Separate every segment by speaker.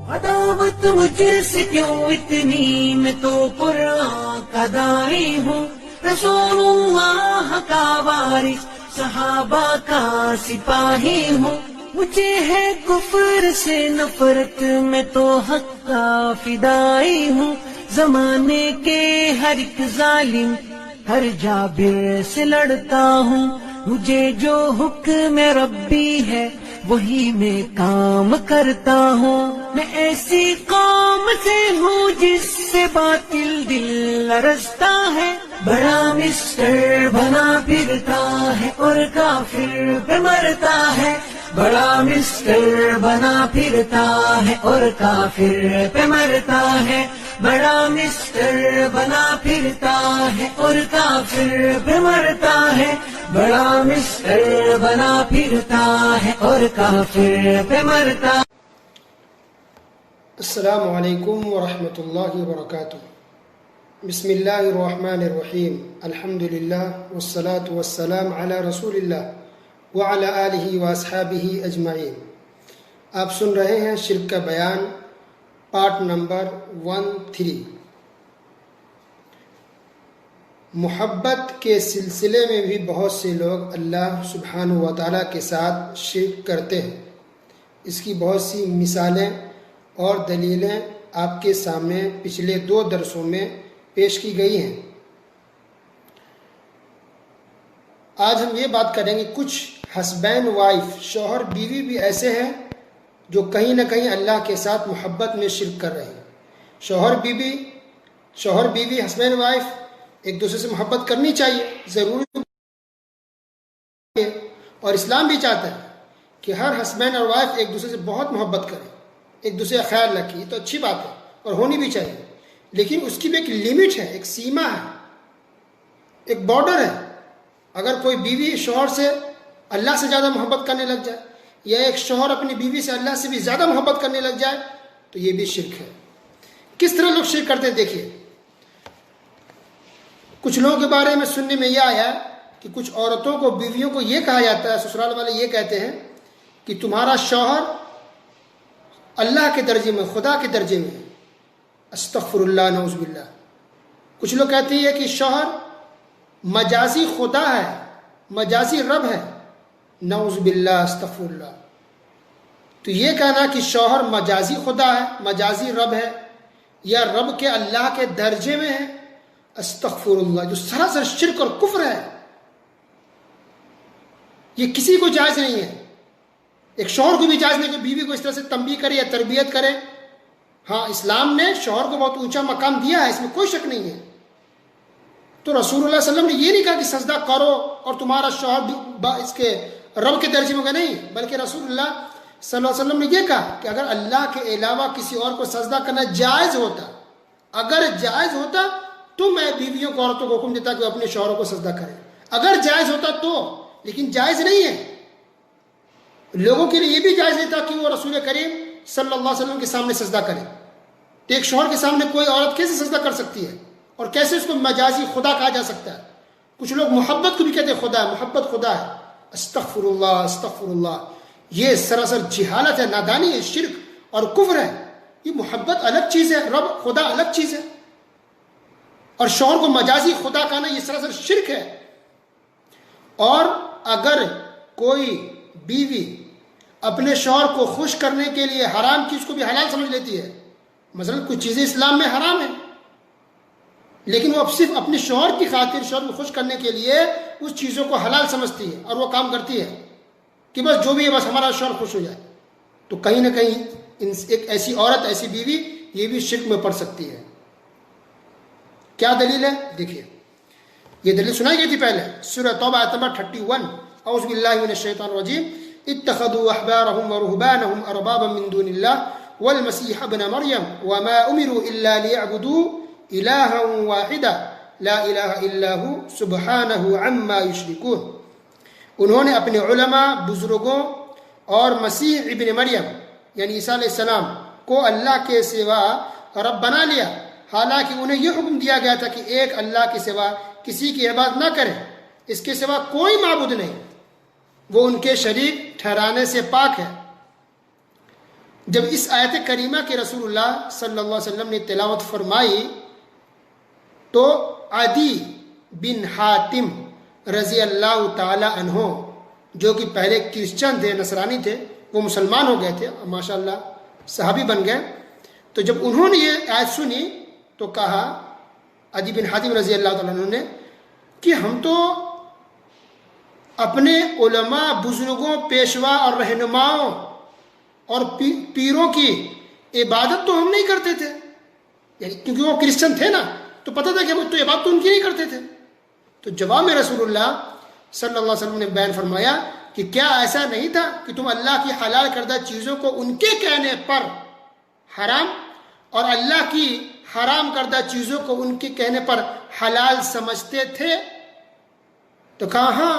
Speaker 1: عداوت مجھ سے کیوں اتنی، میں تو قرآن کا داعی ہوں، رسول اللہ کا وارث، صحابہ کا سپاہی ہوں، مجھے ہے کفر سے نفرت، میں تو حق کا فدائی ہوں، زمانے کے ہر ایک ظالم ہر جابر سے لڑتا ہوں، مجھے جو حکم ربی ہے وہی میں کام کرتا ہوں، میں ایسی قوم سے ہوں جس سے باطل دل لرزتا ہے، بڑا مسٹر بنا پھرتا ہے اور کافر پہ مرتا ہے، بڑا مسٹر بنا پھرتا ہے اور کافر پہ مرتا ہے، بڑا مسٹر بنا پھرتا ہے اور کافر پہ مرتا ہے، بڑا مسٹر بنا پھرتا ہے اور کافر پہ مرتا ہے۔
Speaker 2: السلام علیکم ورحمۃ اللہ وبرکاتہ۔ بسم اللہ الرحمن الرحیم، الحمد للہ والصلاة والسلام علی رسول اللہ وعلی آلہ واصحابہ اجمعین۔ آپ سن رہے ہیں شرک کا بیان، پارٹ نمبر 13۔ محبت کے سلسلے میں بھی بہت سے لوگ اللہ سبحانہ و تعالیٰ کے ساتھ شرک کرتے ہیں۔ اس کی بہت سی مثالیں اور دلیلیں آپ کے سامنے پچھلے 2 درسوں میں پیش کی گئی ہیں۔ آج ہم یہ بات کریں گے کچھ ہسبینڈ وائف، شوہر بیوی بھی ایسے ہیں جو کہیں نہ کہیں اللہ کے ساتھ محبت میں شرک کر رہے ہیں۔ شوہر بیوی ہسبینڈ وائف ایک دوسرے سے محبت کرنی چاہیے، ضروری، اور اسلام بھی چاہتا ہے کہ ہر ہسبینڈ اور وائف ایک دوسرے سے بہت محبت کریں، ایک دوسرے کا خیال رکھیں، تو اچھی بات ہے اور ہونی بھی چاہیے، لیکن اس کی بھی ایک لمٹ ہے، ایک سیما ہے، ایک بارڈر ہے۔ اگر کوئی بیوی شوہر سے اللہ سے زیادہ محبت کرنے لگ جائے، یا ایک شوہر اپنی بیوی سے اللہ سے بھی زیادہ محبت کرنے لگ جائے، تو یہ بھی شرک ہے۔ کس طرح لوگ شرک کرتے ہیں دیکھیے۔ کچھ لوگوں کے بارے میں سننے میں یہ آیا کہ کچھ عورتوں کو، بیویوں کو یہ کہا جاتا ہے، سسرال والے یہ کہتے ہیں کہ تمہارا شوہر اللہ کے درجے میں، خدا کے درجے میں ہے۔ استغفر اللہ، نعوذ باللہ۔ کچھ لوگ کہتے ہیں کہ شوہر مجازی خدا ہے، مجازی رب ہے، نعوذ باللہ، استغفر اللہ۔ تو یہ کہنا کہ شوہر مجازی خدا ہے، مجازی رب ہے، یا رب کے اللہ کے درجے میں ہے، استغفر اللہ، جو سراسر شرک اور کفر ہے۔ یہ کسی کو جائز نہیں ہے، ایک شوہر کو بھی جائز نہیں کہ بیوی کو اس طرح سے تنبیہ کرے یا تربیت کرے۔ ہاں، اسلام نے شوہر کو بہت اونچا مقام دیا ہے، اس میں کوئی شک نہیں ہے۔ تو رسول اللہ صلی اللہ علیہ وسلم نے یہ نہیں کہا کہ سجدہ کرو اور تمہارا شوہر بھی اس کے رب کے درجے میں، نہیں، بلکہ رسول اللہ صلی اللہ علیہ وسلم نے یہ کہا کہ اگر اللہ کے علاوہ کسی اور کو سجدہ کرنا جائز ہوتا، اگر جائز ہوتا تو میں بیویوں کو، عورتوں کو حکم دیتا کہ وہ اپنے شوہروں کو سجدہ کریں، اگر جائز ہوتا تو، لیکن جائز نہیں ہے۔ لوگوں کے لیے یہ بھی جائز نہیں تھا کہ وہ رسول کریم صلی اللہ علیہ وسلم کے سامنے سجدہ کرے۔ تو ایک شوہر کے سامنے کوئی عورت کیسے سجدہ کر سکتی ہے، اور کیسے اس کو مجازی خدا کہا جا سکتا ہے؟ کچھ لوگ محبت کو بھی کہتے ہیں خدا ہے، محبت خدا ہے، استغفر اللہ، استغفر اللہ۔ یہ سراسر جہالت ہے، نادانی ہے، شرک اور کفر ہے۔ یہ محبت الگ چیز ہے، رب خدا الگ چیز ہے، اور شوہر کو مجازی خدا کہنا یہ سراسر شرک ہے۔ اور اگر کوئی بیوی اپنے شوہر کو خوش کرنے کے لیے حرام چیز کو بھی حلال سمجھ لیتی ہے، مثلا کچھ چیزیں اسلام میں حرام ہیں، لیکن وہ اب صرف اپنے شوہر کی خاطر، شوہر کو خوش کرنے کے لیے اس چیزوں کو حلال سمجھتی ہے اور وہ کام کرتی ہے کہ بس جو بھی ہے بس ہمارا شوہر خوش ہو جائے، تو کہیں نہ کہیں ایک ایسی عورت، ایسی بیوی یہ بھی شرک میں پڑ سکتی ہے۔ کیا دلیل ہے؟ دیکھیے، یہ دلیل سنائی گئی تھی پہلے، سورہ توبہ آیت نمبر 31۔ اعوذ باللہ من الشیطان الرجیم، اتخذوا احبارهم ورهبانهم اربابا من دون الله والمسيح ابن مريم وما امروا الا ليعبدوا الها واحدا لا اله الا هو سبحانه عما يشركون۔ انہوں نے اپنے علماء، بزرگوں اور مسیح ابن مریم یعنی عیسیٰ علیہ السلام کو اللہ کے سوا رب بنا لیا، حالانکہ انہیں یہ حکم دیا گیا تھا کہ ایک اللہ کے سوا کسی کی عبادت نہ کریں، اس کے سوا کوئی معبود نہیں، وہ ان کے شریک ٹھہرانے سے پاک ہے۔ جب اس آیت کریمہ کے رسول اللہ صلی اللہ علیہ وسلم نے تلاوت فرمائی تو عدی بن حاتم رضی اللہ تعالی عنہ جو کہ پہلے کرسچن تھے، نصرانی تھے، وہ مسلمان ہو گئے تھے، ماشاء اللہ صحابی بن گئے. تو جب انہوں نے یہ آیت سنی تو کہا عدی بن حاتم رضی اللہ تعالیٰ عنہ نے کہ ہم تو اپنے علماء، بزرگوں، پیشوا اور رہنماؤں اور پیروں کی عبادت تو ہم نہیں کرتے تھے، یعنی کیونکہ وہ کرسچن تھے نا، تو پتہ تھا کہ وہ تو عبادت تو ان کی نہیں کرتے تھے. تو جواب میں رسول اللہ صلی اللہ علیہ وسلم نے بیان فرمایا کہ کیا ایسا نہیں تھا کہ تم اللہ کی حلال کردہ چیزوں کو ان کے کہنے پر حرام اور اللہ کی حرام کردہ چیزوں کو ان کے کہنے پر حلال سمجھتے تھے؟ تو کہا ہاں.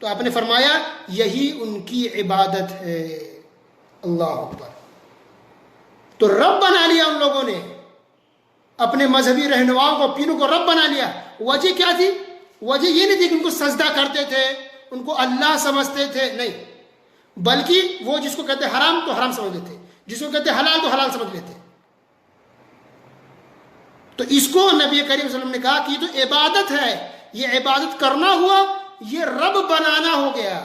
Speaker 2: تو آپ نے فرمایا یہی ان کی عبادت ہے. اللہ اکبر. تو رب بنا لیا ان لوگوں نے، اپنے مذہبی رہنماؤں کو، پیروں کو رب بنا لیا. وجہ کیا تھی؟ وجہ یہ نہیں تھی کہ ان کو سجدہ کرتے تھے، ان کو اللہ سمجھتے تھے، نہیں، بلکہ وہ جس کو کہتے حرام تو حرام سمجھ لیتے، جس کو کہتے حلال تو حلال سمجھ لیتے. تو اس کو نبی کریم صلی اللہ علیہ وسلم نے کہا کہ یہ تو عبادت ہے، یہ عبادت کرنا ہوا، یہ رب بنانا ہو گیا.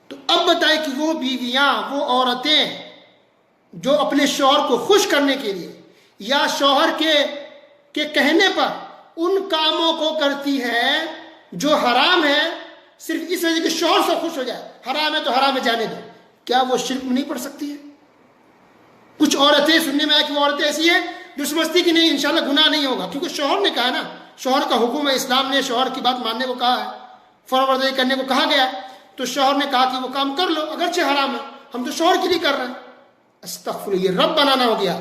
Speaker 2: تو اب بتائیں کہ وہ بیویاں، وہ عورتیں جو اپنے شوہر کو خوش کرنے کے لیے یا شوہر کے کہنے پر ان کاموں کو کرتی ہیں جو حرام ہے، صرف اس وجہ کہ شوہر سے خوش ہو جائے، حرام ہے تو حرام ہے جانے دو، کیا وہ شرک نہیں پڑ سکتی ہے؟ کچھ عورتیں سننے میں آیا کہ وہ عورتیں ایسی ہیں جو سمجھتی کہ نہیں انشاءاللہ گناہ نہیں ہوگا، کیونکہ شوہر نے کہا نا، شوہر کا حکم ہے، اسلام نے شوہر کی بات ماننے کو کہا ہے، فرمانبرداری کرنے کو کہا گیا. تو شوہر نے کہا کہ وہ کام کر لو اگرچہ حرام ہے، ہم تو شوہر کے لیے کر رہے ہیں. استغفر، یہ رب بنانا ہو گیا.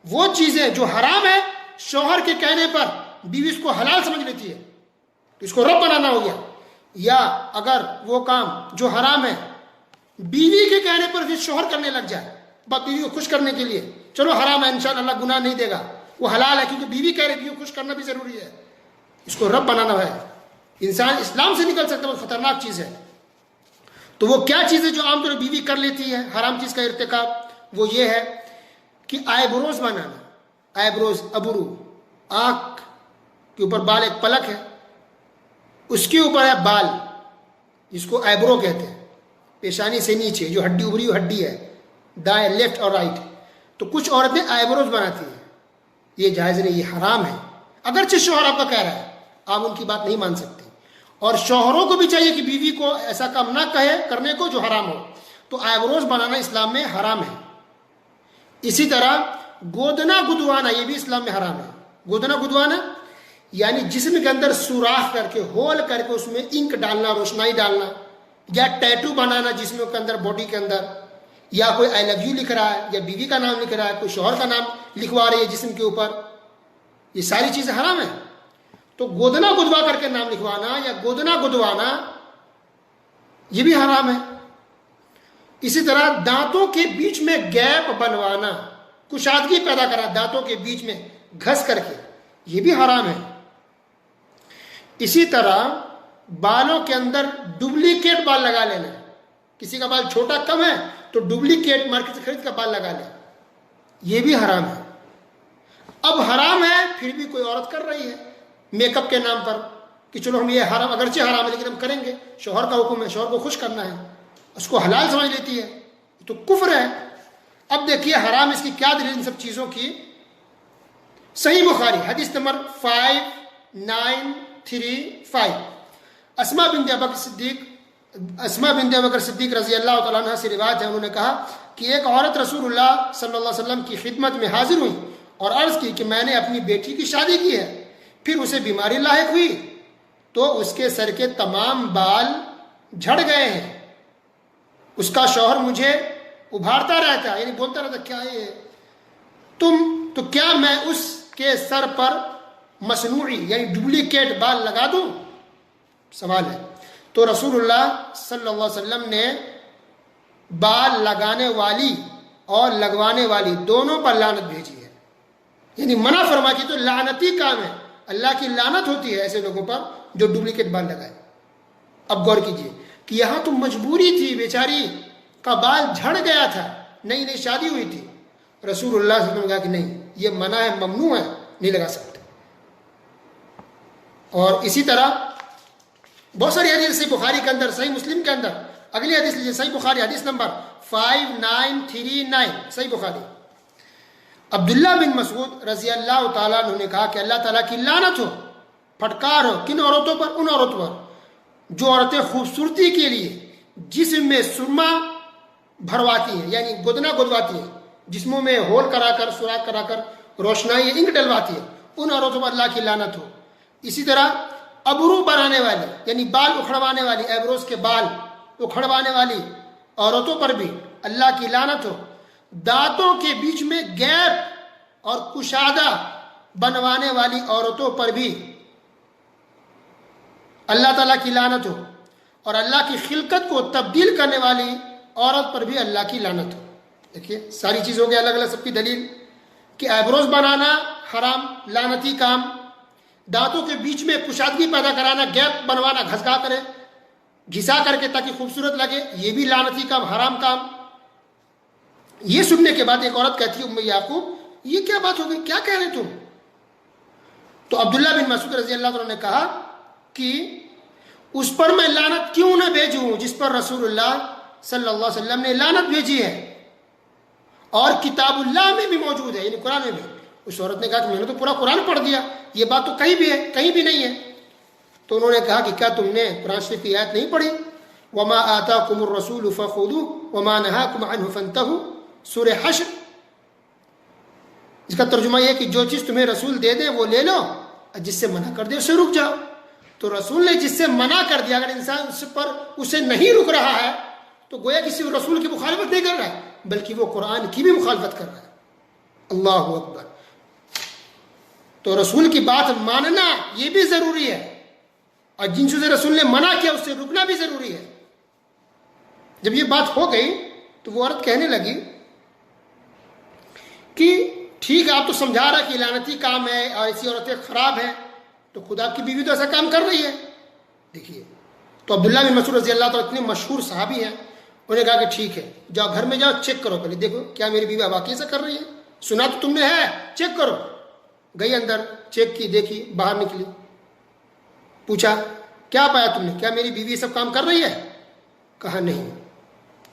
Speaker 2: وہ چیزیں جو حرام ہے شوہر کے کہنے پر بیوی اس کو حلال سمجھ لیتی ہے، تو اس کو رب بنانا ہو گیا. یا اگر وہ کام جو حرام ہے بیوی کے کہنے پر پھر شوہر کرنے لگ جائے، بیوی کو خوش کرنے کے لیے، چلو حرام ہے انشاءاللہ اللہ گناہ نہیں دے گا، وہ حلال ہے کیونکہ بیوی کہہ رہی، بیوی کو خوش کرنا بھی ضروری ہے، اس کو رب بنانا ہے. انسان اسلام سے نکل سکتا ہے، وہ خطرناک چیز ہے. تو وہ کیا چیز ہے جو عام طور پر بیوی کر لیتی ہے حرام چیز کا ارتکاب؟ وہ یہ ہے کہ آئی بروز بنانا. آئی بروز، ابرو، آنکھ کے اوپر بال، ایک پلک ہے اس کے اوپر ہے بال، جس کو آئی برو کہتے ہیں، پیشانی سے نیچے جو ہڈی ابری ہوئی ہڈی ہے، دائیں، لیفٹ اور رائٹ. تو کچھ عورتیں آئی بروز بناتی ہیں، یہ جائز نہیں، یہ حرام ہے. اگرچہ شوہر آپ کا کہہ رہا ہے، آپ ان کی بات نہیں مان سکتے. اور شوہروں کو بھی چاہیے کہ بیوی کو ایسا کام نہ کہے کرنے کو جو حرام ہو. تو آئی بروز بنانا اسلام میں حرام ہے. اسی طرح گودنا گدوانا، یہ بھی اسلام میں حرام ہے. گودنا گدوانا یعنی جسم کے اندر سوراخ کر کے، ہول کر کے اس میں انک ڈالنا، روشنائی ڈالنا، یا ٹیٹو بنانا جسم کے اندر، باڈی کے اندر، یا کوئی آئی لو یو لکھ رہا ہے، یا بیوی کا نام لکھ رہا ہے، کوئی شوہر کا نام لکھوا رہی ہے جسم کے اوپر، یہ ساری چیزیں حرام ہیں. تو گودنا گدوا کر کے نام لکھوانا یا گودنا گدوانا یہ بھی حرام ہے. اسی طرح دانتوں کے بیچ میں گیپ بنوانا، کشادگی پیدا کرنا دانتوں کے بیچ میں گھس کر کے، یہ بھی حرام ہے. اسی طرح بالوں کے اندر ڈپلیکیٹ بال لگا لینا، کسی کا بال چھوٹا کم ہے تو ڈپلیکیٹ مارکیٹ سے خرید کا بال لگا لے، یہ بھی حرام ہے. اب حرام ہے پھر بھی کوئی عورت کر رہی ہے میک اپ کے نام پر کہ چلو ہم یہ حرام، اگرچہ حرام ہے لیکن ہم کریں گے، شوہر کا حکم ہے، شوہر کو خوش کرنا ہے، اس کو حلال سمجھ لیتی ہے، تو کفر ہے. اب دیکھیے حرام اس کی کیا دلیل ان سب چیزوں کی. صحیح بخاری حدیث نمبر 5935، اسماء بنت ابو بکر صدیق رضی اللہ تعالیٰ عنہ سے روایت ہے، انہوں نے کہا کہ ایک عورت رسول اللہ صلی اللہ علیہ وسلم کی خدمت میں حاضر ہوئی اور عرض کی کہ میں نے اپنی بیٹی کی شادی کی ہے، پھر اسے بیماری لاحق ہوئی تو اس کے سر کے تمام بال جھڑ گئے ہیں. اس کا شوہر مجھے ابھارتا رہتا، یعنی بولتا رہتا کیا یہ تو کیا میں اس کے سر پر مصنوعی یعنی ڈپلیکیٹ بال لگا دوں؟ سوال ہے. تو رسول اللہ صلی اللہ علیہ وسلم نے بال لگانے والی اور لگوانے والی دونوں پر لعنت بھیجی ہے، یعنی منع فرما کی. تو لعنتی کام ہے، اللہ کی لعنت ہوتی ہے ایسے لوگوں پر جو ڈپلیکیٹ بال لگائے. اب غور کیجئے کہ یہاں تو مجبوری تھی، بیچاری کا بال جھڑ گیا تھا، نئی نئی شادی ہوئی تھی. رسول اللہ صلی اللہ علیہ وسلم نے کہا کہ نہیں، یہ منع ہے، ممنوع ہے، نہیں لگا سکتے. اور اسی طرح بہت ساری حدیث صحیح بخاری کے اندر، صحیح مسلم کے اندر. اگلی حدیث لیجیے، صحیح بخاری حدیث نمبر 5939، صحیح بخاری. عبداللہ بن مسعود رضی اللہ تعالیٰ عنہ نے کہا کہ اللہ تعالیٰ کی لعنت ہو، پھٹکار ہو، کن عورتوں پر؟ ان عورتوں پر جو عورتیں خوبصورتی کے لیے جسم میں سرما بھرواتی ہیں، یعنی گدنا گدواتی ہیں، جسموں میں ہول کرا کر، سوراخ کرا کر روشنائی انک ڈلواتی ہیں، ان عورتوں پر اللہ کی لعنت ہو. اسی طرح ابرو بنانے والی، یعنی بال اکھڑوانے والی، ایبروز کے بال اکھڑوانے والی عورتوں پر بھی اللہ کی لعنت ہو. دانتوں کے بیچ میں گیپ اور کشادہ بنوانے والی عورتوں پر بھی اللہ تعالیٰ کی لعنت ہو. اور اللہ کی خلقت کو تبدیل کرنے والی عورت پر بھی اللہ کی لعنت ہو. دیکھیے ساری چیزوں کے الگ الگ سب کی دلیل کہ ایبروز بنانا حرام، لعنتی کام. دانتوں کے بیچ میں کشادگی پیدا کرانا، گیپ بنوانا، گھسا کر کے تاکہ خوبصورت لگے، یہ بھی لعنتی کام، حرام کام. یہ سننے کے بعد ایک عورت کہتی ہے ام یعقوب یہ کیا بات ہو گئی، کیا کہہ رہے تم؟ تو عبداللہ بن مسعود رضی اللہ عنہ نے کہا کہ اس پر میں لعنت کیوں نہ بھیجوں جس پر رسول اللہ صلی اللہ علیہ وسلم نے لعنت بھیجی ہے اور کتاب اللہ میں بھی موجود ہے، یعنی قرآن میں بھی. اس عورت نے کہا کہ میں نے تو پورا قرآن پڑھ دیا، یہ بات تو کہیں بھی ہے، کہیں بھی نہیں ہے. تو انہوں نے کہا کہ کیا تم نے قرآن شریف کی آیت نہیں پڑھی؟ وما آتاکم الرسول فخذوه وما نهاکم عنہ فانتہوا، سورہ حشر. اس کا ترجمہ یہ ہے کہ جو چیز تمہیں رسول دے دے وہ لے لو، جس سے منع کر دے اسے رک جاؤ. تو رسول نے جس سے منع کر دیا، اگر انسان اس پر اسے نہیں رک رہا ہے تو گویا کسی رسول کی مخالفت نہیں کر رہا ہے، بلکہ وہ قرآن کی بھی مخالفت کر رہا ہے. اللہ اکبر. تو رسول کی بات ماننا یہ بھی ضروری ہے، اور جن چیزوں سے رسول نے منع کیا اس سے رکنا بھی ضروری ہے. جب یہ بات ہو گئی تو وہ عورت کہنے لگی کہ ٹھیک ہے آپ تو سمجھا رہا کہ لعنتی کام ہے اور ایسی عورتیں خراب ہیں، تو خدا کی بیوی تو ایسا کام کر رہی ہے. دیکھیے تو عبداللہ بن مسعود رضی اللہ تعالیٰ اتنے مشہور صحابی ہیں، انہوں نے کہا کہ ٹھیک ہے جاؤ گھر میں جاؤ چیک کرو، پہلے دیکھو کیا میری بیوی واقعی ایسا کر رہی ہے، سنا تو تم نے ہے، چیک کرو. گئی اندر، چیک کی، دیکھی، باہر نکلی، پوچھا کیا پایا تم نے، کیا میری بیوی سب کام کر رہی ہے؟ کہا نہیں.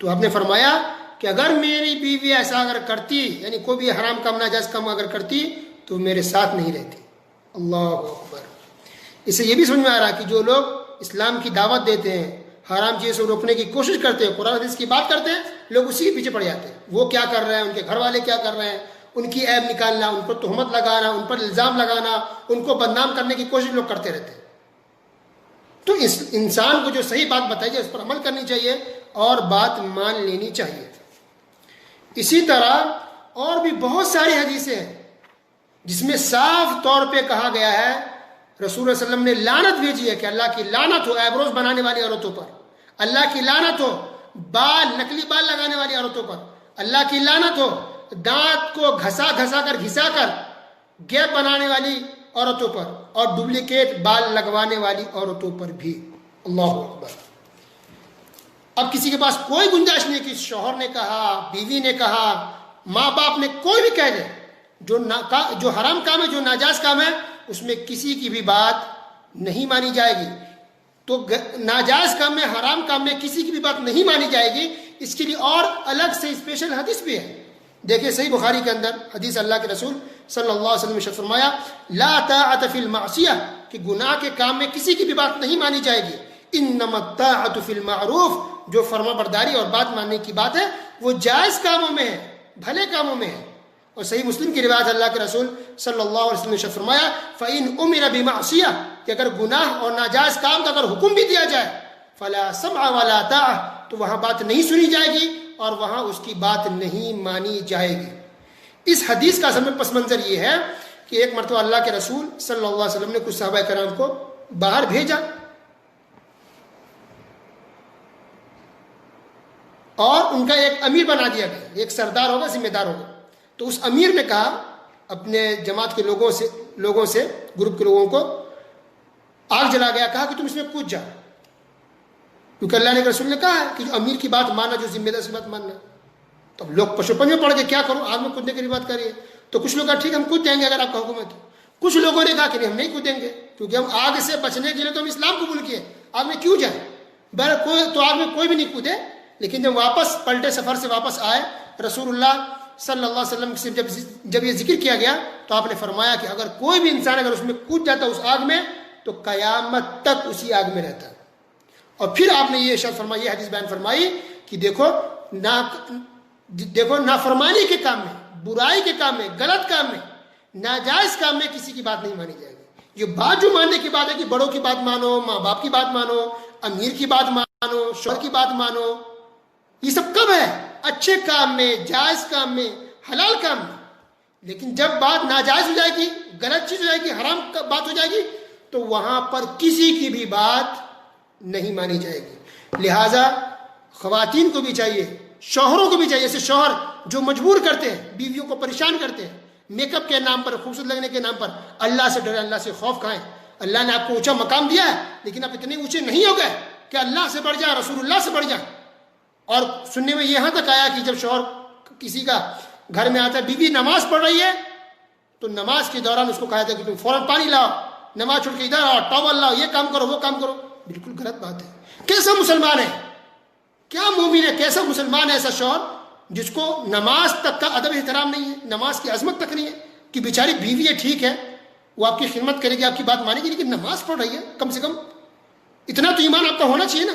Speaker 2: تو آپ نے فرمایا کہ اگر میری بیوی ایسا اگر کرتی، یعنی کوئی بھی حرام کام، ناجائز کام اگر کرتی تو میرے ساتھ نہیں رہتی. اللہ اکبر. اس سے یہ بھی سمجھ میں آ رہا کہ جو لوگ اسلام کی دعوت دیتے ہیں، حرام چیزوں سے روکنے کی کوشش کرتے ہیں، قرآن حدیث کی بات کرتے ہیں، لوگ اسی کے پیچھے پڑ جاتے ہیں. وہ کیا کر رہے ہیں، ان کے گھر والے کیا کر رہے ہیں، ان کی عیب نکالنا، ان پر تہمت لگانا، ان پر الزام لگانا، ان کو بدنام کرنے کی کوشش لوگ کرتے رہتے ہیں. تو اس انسان کو جو صحیح بات بتائی جائے اس پر عمل کرنی چاہیے اور بات مان لینی چاہیے. اسی طرح اور بھی بہت ساری حدیثیں ہیں جس میں صاف طور پہ کہا گیا ہے، رسول اللہ علیہ وسلم نے لعنت بھیجی ہے کہ اللہ کی لعنت ہو ایبروز بنانے والی عورتوں پر، اللہ کی لعنت ہو بال، نکلی بال لگانے والی عورتوں پر، اللہ کی لعنت ہو دانت کو گھسا کر گیپ بنانے والی عورتوں پر، اور ڈپلیکیٹ بال لگوانے والی عورتوں پر بھی. اللہ اکبر. اب کسی کے پاس کوئی گنجائش نہیں کہ شوہر نے کہا، بیوی نے کہا، ماں باپ نے، کوئی بھی کہہ دے، جو حرام کام ہے، جو ناجائز کام ہے، اس میں کسی کی بھی بات نہیں مانی جائے گی. تو ناجائز کام میں، حرام کام میں کسی کی بھی بات نہیں مانی جائے گی. اس کے لیے اور الگ سے اسپیشل حدیث بھی ہے. دیکھیں صحیح بخاری کے اندر حدیث اللہ کے رسول صلی اللہ علیہ وسلم نے فرمایا لا طاعت فی المعصیہ، کہ گناہ کے کام میں کسی کی بھی بات نہیں مانی جائے گی. انما الطاعت فی المعروف، جو فرما برداری اور بات ماننے کی بات ہے وہ جائز کاموں میں ہے، بھلے کاموں میں ہے. اور صحیح مسلم کی روایت اللہ کے رسول صلی اللہ علیہ وسلم نے فرمایا فَإِنْ أُمِرَ بِمَعْصِيَةٍ، کہ اگر گناہ اور ناجائز کام کا اگر حکم بھی دیا جائے فَلَا سَمْعَ وَلَا طَاعَةَ، تو وہاں بات نہیں سنی جائے گی اور وہاں اس کی بات نہیں مانی جائے گی. اس حدیث کا اصل میں پس منظر یہ ہے کہ ایک مرتبہ اللہ کے رسول صلی اللہ علیہ وسلم نے کچھ صحابہ کرام کو باہر بھیجا اور ان کا ایک امیر بنا دیا گیا، ایک سردار ہوگا، ذمہ دار ہوگا. تو اس امیر نے کہا اپنے جماعت کے لوگوں سے گروپ کے لوگوں کو آگ جلا گیا، کہا کہ تم اس میں کود جا، کیونکہ اللہ نے رسول نے کہا ہے کہ جو امیر کی بات ماننا، جو ذمہ دار کی بات ماننا. تو لوگ پشوپن میں پڑ کے کیا کروں، آگ میں کودنے کی بات کریے. تو کچھ لوگ کہا ٹھیک ہم کود جائیں گے اگر آپ کا حکم ہے تو. کچھ لوگوں نے کہا کہ نہیں ہم نہیں کودیں گے، کیونکہ ہم آگ سے بچنے کے لیے تو ہم اسلام قبول کیے، آگ میں کیوں جائیں. تو آگ میں کوئی بھی نہیں کودے. لیکن جب واپس پلٹے سفر سے واپس آئے رسول اللہ صلی اللہ علیہ وسلم سے جب یہ ذکر کیا گیا تو آپ نے فرمایا کہ اگر کوئی بھی انسان اگر اس میں کود جاتا ہے اس آگ میں تو قیامت تک اسی آگ میں رہتا ہے. اور پھر آپ نے یہ ارشاد فرمایا، یہ حدیث بیان فرمائی کہ دیکھو نافرمانی کے کام میں، برائی کے کام میں، غلط کام میں، ناجائز کام میں کسی کی بات نہیں مانی جائے گی. یہ بات جو ماننے کی بات ہے کہ بڑوں کی بات مانو، ماں باپ کی بات مانو، امیر کی بات مانو، شوہر کی بات مانو، یہ سب کب ہے؟ اچھے کام میں، جائز کام میں، حلال کام میں. لیکن جب بات ناجائز ہو جائے گی، غلط چیز ہو جائے گی، حرام بات ہو جائے گی تو وہاں پر کسی کی بھی بات نہیں مانی جائے گی. لہٰذا خواتین کو بھی چاہیے، شوہروں کو بھی چاہیے، ایسے شوہر جو مجبور کرتے ہیں، بیویوں کو پریشان کرتے ہیں میک اپ کے نام پر، خوبصورت لگنے کے نام پر، اللہ سے ڈرے، اللہ سے خوف کھائیں. اللہ نے آپ کو اونچا مقام دیا ہے لیکن آپ اتنے اونچے نہیں ہو گئے کہ اللہ سے بڑھ جائے، رسول اللہ سے بڑھ جائے. اور سننے میں یہاں تک آیا کہ جب شوہر کسی کا گھر میں آتا ہے، بیوی نماز پڑھ رہی ہے تو نماز کے دوران اس کو کہا جاتا ہے کہ تم فوراً پانی لاؤ، نماز چھوڑ کے ادھر آؤ، ٹاول لاؤ، یہ کام کرو وہ کام کرو. بالکل غلط بات ہے. کیسا مسلمان ہے، کیا مومن ہے، کیسا مسلمان ہے ایسا شوہر جس کو نماز تک کا ادب احترام نہیں ہے، نماز کی عظمت تک نہیں ہے کہ بیچاری بیوی ہے ٹھیک ہے وہ آپ کی خدمت کرے گی، آپ کی بات مانے گی، لیکن نماز پڑھ رہی ہے. کم سے کم اتنا تو ایمان آپ کا ہونا چاہیے نا.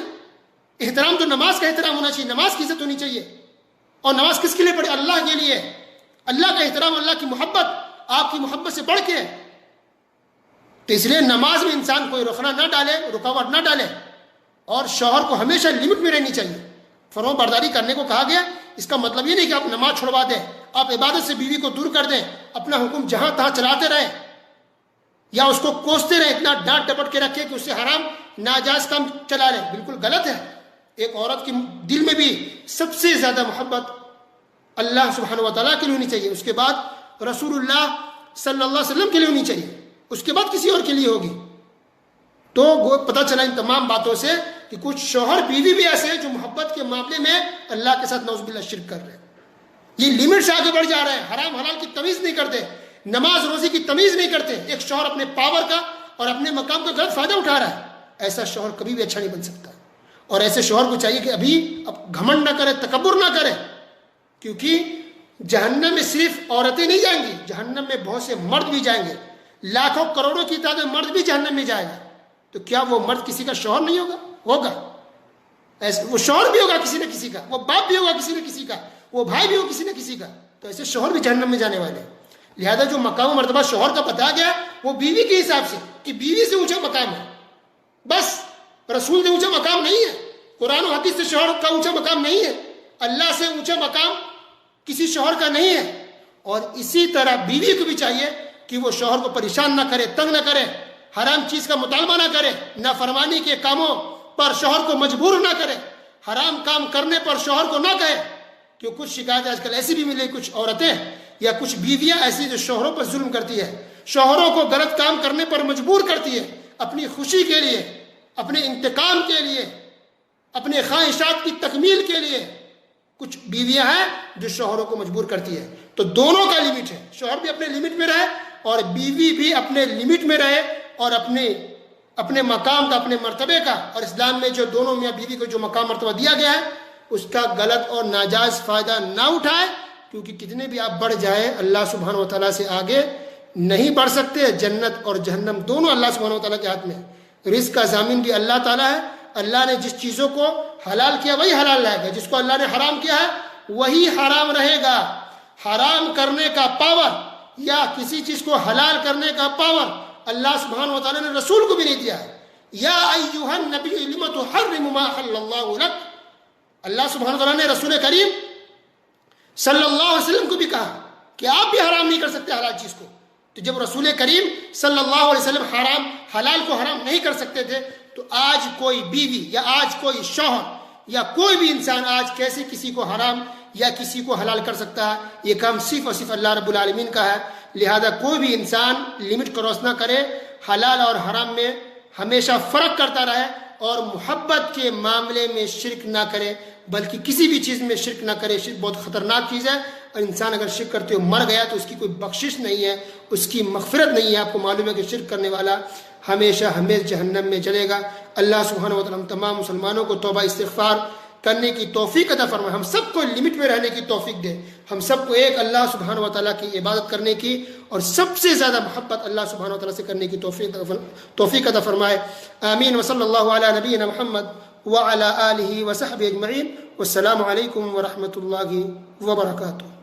Speaker 2: احترام تو نماز کا احترام ہونا چاہیے، نماز کی عزت ہونی چاہیے. اور نماز کس کے لیے پڑھے؟ اللہ کے لیے. اللہ کا احترام، اللہ کی محبت آپ کی محبت سے بڑھ کے ہے. تو اس لیے نماز میں انسان کوئی رخنا نہ ڈالے، رکاوٹ نہ ڈالے. اور شوہر کو ہمیشہ لمٹ میں رہنی چاہیے. فرما برداری کرنے کو کہا گیا، اس کا مطلب یہ نہیں کہ آپ نماز چھوڑوا دیں، آپ عبادت سے بیوی کو دور کر دیں، اپنا حکم جہاں تہاں چلاتے رہیں یا اس کو کوستے رہیں، اتنا ڈانٹ ڈپٹ کے رکھے کہ اس سے حرام ناجائز کام چلا لیں. بالکل غلط ہے. ایک عورت کی دل میں بھی سب سے زیادہ محبت اللہ سبحانہ و تعالیٰ کے لیے ہونی چاہیے، اس کے بعد رسول اللہ صلی اللہ علیہ وسلم کے لیے ہونی چاہیے، اس کے بعد کسی اور کے لیے ہوگی. تو وہ پتہ چلا ان تمام باتوں سے کہ کچھ شوہر بیوی بھی ایسے ہیں جو محبت کے معاملے میں اللہ کے ساتھ نعوذ باللہ شرک کر رہے ہیں. یہ لمٹ سے آگے بڑھ جا رہے ہیں، حرام حلال کی تمیز نہیں کرتے، نماز روزی کی تمیز نہیں کرتے. ایک شوہر اپنے پاور کا اور اپنے مقام کا غلط فائدہ اٹھا رہا ہے. ایسا شوہر کبھی بھی اچھا نہیں بن سکتا. اور ایسے شوہر کو چاہیے کہ ابھی اب گھمنڈ نہ کرے، تکبر نہ کرے، کیونکہ جہنم میں صرف عورتیں نہیں جائیں گی، جہنم میں بہت سے مرد بھی جائیں گے. لاکھوں کروڑوں کی تعداد میں مرد بھی جہنم میں جائے گا. تو کیا وہ مرد کسی کا شوہر نہیں ہوگا؟ ہوگا. ایسے وہ شوہر بھی ہوگا کسی نہ کسی کا، وہ باپ بھی ہوگا کسی نہ کسی کا، وہ بھائی بھی ہوگا کسی نہ کسی کا. تو ایسے شوہر بھی جہنم میں جانے والے ہیں. لہذا جو مقام و مرتبہ شوہر کا بتایا گیا وہ بیوی کے حساب سے کہ بیوی سے اونچا مقام ہے. بس رسول سے اونچا مقام نہیں ہے، قرآن و حدیث سے شوہر کا اونچا مقام نہیں ہے، اللہ سے اونچا مقام کسی شوہر کا نہیں ہے. اور اسی طرح بیوی کو بھی چاہیے کہ وہ شوہر کو پریشان نہ کرے، تنگ نہ کرے، حرام چیز کا مطالبہ نہ کرے، نافرمانی کے کاموں پر شوہر کو مجبور نہ کرے، حرام کام کرنے پر شوہر کو نہ کہے. کہ کچھ شکایتیں آج کل ایسی بھی ملے، کچھ عورتیں یا کچھ بیویاں ایسی جو شوہروں پر ظلم کرتی ہے، شوہروں کو غلط کام کرنے پر مجبور کرتی ہے، اپنی خوشی کے لیے، اپنے انتقام کے لیے، اپنے خواہشات کی تکمیل کے لیے. کچھ بیویاں ہیں جو شوہروں کو مجبور کرتی ہے. تو دونوں کا لمٹ ہے، شوہر بھی اپنے لمٹ میں رہے اور بیوی بھی اپنے لمٹ میں رہے اور اپنے مقام کا، اپنے مرتبے کا، اور اسلام میں جو دونوں میاں بیوی کو جو مقام مرتبہ دیا گیا ہے اس کا غلط اور ناجائز فائدہ نہ اٹھائے. کیونکہ کتنے بھی آپ بڑھ جائیں اللہ سبحانہ و تعالیٰ سے آگے نہیں بڑھ سکتے. جنت اور جہنم دونوں اللہ سبحانہ و تعالیٰ کے ہاتھ میں. رزق کا ضامن بھی اللہ تعالیٰ ہے. اللہ نے جس چیزوں کو حلال کیا وہی حلال رہے گا، جس کو اللہ نے حرام کیا ہے وہی حرام رہے گا. حرام کرنے کا پاور یا کسی چیز کو حلال کرنے کا پاور اللہ سبحانہ و تعالیٰ نے رسول کو بھی نہیں دیا ہے. یا ایھا النبی لم تحرم ما احل اللہ لک. اللہ سبحانہ و تعالیٰ نے رسول کریم صلی اللہ علیہ وسلم کو بھی کہا کہ آپ بھی حرام نہیں کر سکتے حلال چیز کو. تو جب رسول کریم صلی اللہ علیہ وسلم حلال کو حرام نہیں کر سکتے تھے تو آج کوئی بیوی یا آج کوئی شوہر یا کوئی بھی انسان آج کیسے کسی کو حرام یا کسی کو حلال کر سکتا ہے؟ یہ کام صرف اور صرف اللہ رب العالمین کا ہے. لہذا کوئی بھی انسان لمٹ کراس نہ کرے، حلال اور حرام میں ہمیشہ فرق کرتا رہے اور محبت کے معاملے میں شرک نہ کرے، بلکہ کسی بھی چیز میں شرک نہ کرے۔ شرک بہت خطرناک چیز ہے، اور انسان اگر شرک کرتے ہوئے مر گیا تو اس کی کوئی بخشش نہیں ہے، اس کی مغفرت نہیں ہے۔ آپ کو معلوم ہے کہ شرک کرنے والا ہمیشہ ہمیشہ جہنم میں چلے گا۔ اللہ سبحانہ و تعالیٰ ہم تمام مسلمانوں کو توبہ استغفار کرنے کی توفیق عطا فرمائے، ہم سب کو لمٹ میں رہنے کی توفیق دے، ہم سب کو ایک اللہ سبحانہ و تعالیٰ کی عبادت کرنے کی اور سب سے زیادہ محبت اللہ سبحانہ و تعالیٰ سے کرنے کی توفیق عطا فرمائے۔ آمین۔ وصلی اللہ علی نبینا محمد وعلی آلہ وصحبہ اجمعین، والسلام علیکم ورحمۃ اللہ وبرکاتہ۔